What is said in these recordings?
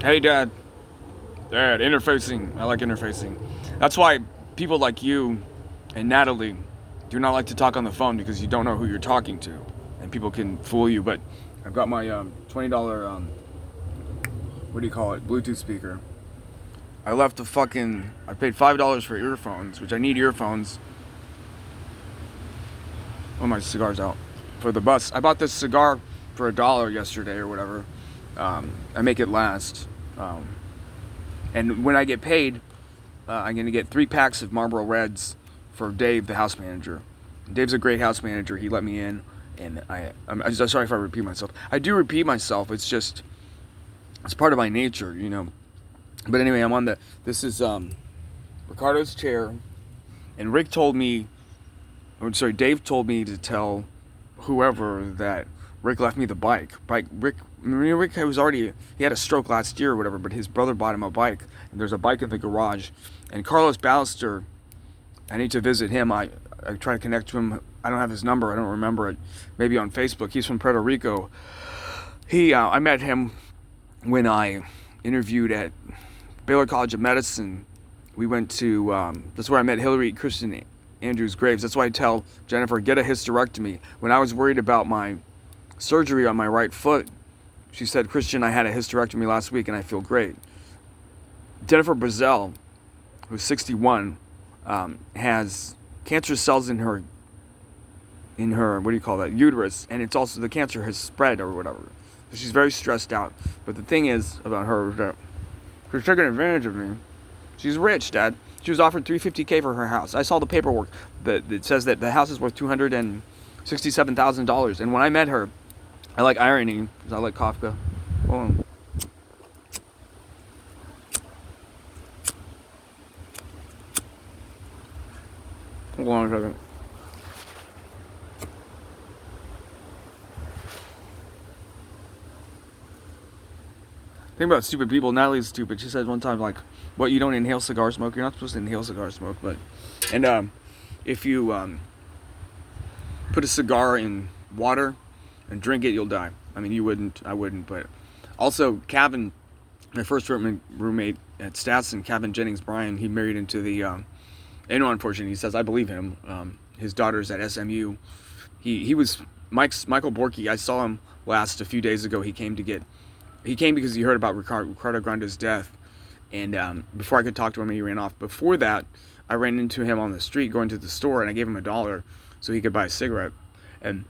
Hey, Dad. Dad, interfacing. I like interfacing. That's why people like you and Natalie do not like to talk on the phone because you don't know who you're talking to. And people can fool you. But I've got my $20, what do you call it, Bluetooth speaker. I paid $5 for earphones, which I need earphones. Oh, my cigar's out. For the bus. I bought this cigar for $1 yesterday or whatever. I make it last. And when I get paid, I'm going to get 3 packs of Marlboro Reds for Dave, the house manager. Dave's a great house manager. He let me in, and I'm sorry if I repeat myself. I do repeat myself. It's just, it's part of my nature, you know. But anyway, this is Ricardo's chair, and Dave told me to tell whoever that Rick left me the bike. Rick he had a stroke last year or whatever, but his brother bought him a bike, and there's a bike in the garage. And Carlos Ballister, I need to visit him. I try to connect to him. I don't have his number. I don't remember it. Maybe on Facebook. He's from Puerto Rico. I met him when I interviewed at Baylor College of Medicine. We went to, that's where I met Hillary Christian Andrews Graves. That's why I tell Jennifer, get a hysterectomy. When I was worried about my surgery on my right foot, she said, Christian, I had a hysterectomy last week and I feel great. Jennifer Brazell, who's 61, has cancer cells in her what do you call that, uterus, and it's also, the cancer has spread or whatever. So she's very stressed out. But the thing is about her, that she's taking advantage of me. She's rich, Dad. She was offered $350K for her house. I saw the paperwork that says that the house is worth $267,000. And when I met her, I like irony because I like Kafka. Hold on. Hold on a second. Think about stupid people. Natalie's stupid. She said one time, like, what, you don't inhale cigar smoke? You're not supposed to inhale cigar smoke. But, and if you put a cigar in water and drink it, you'll die. I mean, you wouldn't. I wouldn't. But also, Kevin, my first roommate at Statson, Kevin Jennings Bryan, he married into the, and unfortunately, he says, I believe him. His daughter's at SMU. He was Michael Borky. I saw him last a few days ago. He came because he heard about Ricardo Grande's death. And before I could talk to him, he ran off. Before that, I ran into him on the street going to the store, and I gave him $1 so he could buy a cigarette. And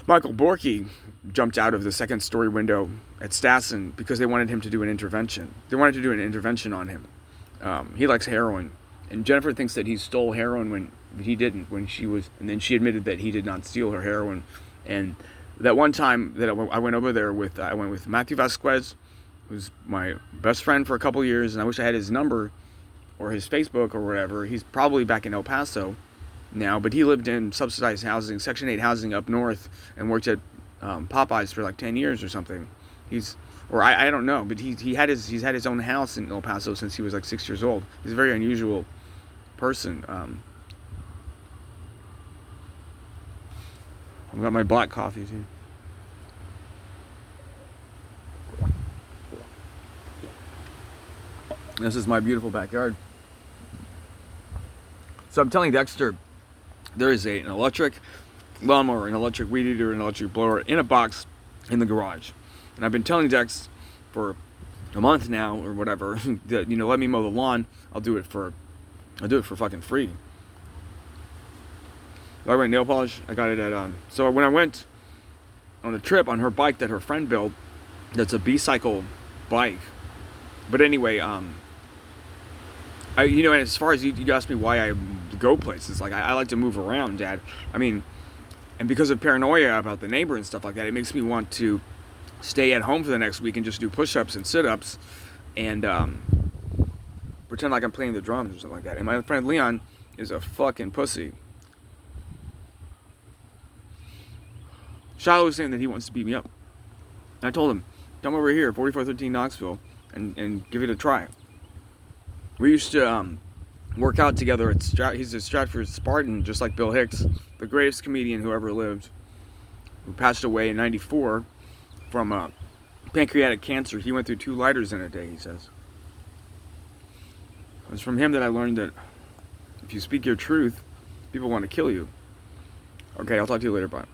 Michael Borky jumped out of the second story window at Stasson because they wanted him to do an intervention. They wanted to do an intervention on him. He likes heroin. And Jennifer thinks that he stole heroin when he didn't, and then she admitted that he did not steal her heroin. And that one time that I went over there I went with Matthew Vasquez, who's my best friend for a couple years, and I wish I had his number or his Facebook or whatever. He's probably back in El Paso now, but he lived in subsidized housing, Section 8 housing up north, and worked at Popeyes for like 10 years or something. I don't know, but he's had his own house in El Paso since he was like 6 years old. He's a very unusual person. I've got my black coffee too. This is my beautiful backyard. So I'm telling Dexter, there is an electric lawnmower, an electric weed eater, an electric blower in a box in the garage. And I've been telling Dex for a month now or whatever that, let me mow the lawn. I'll do it for fucking free. I went nail polish. I got it at so when I went on a trip on her bike that her friend built, that's a B-cycle bike. But anyway, and as far as you asked me why I go places, like I like to move around, Dad. I mean, and because of paranoia about the neighbor and stuff like that, it makes me want to stay at home for the next week and just do push-ups and sit-ups and pretend like I'm playing the drums or something like that. And my friend Leon is a fucking pussy. Shiloh was saying that he wants to beat me up. And I told him, come over here, 4413 Knoxville, and give it a try. We used to work out together at he's a Stratford Spartan, just like Bill Hicks, the greatest comedian who ever lived, who passed away in '94 from pancreatic cancer. He went through 2 lighters in a day, he says. It was from him that I learned that if you speak your truth, people want to kill you. Okay, I'll talk to you later. Bye.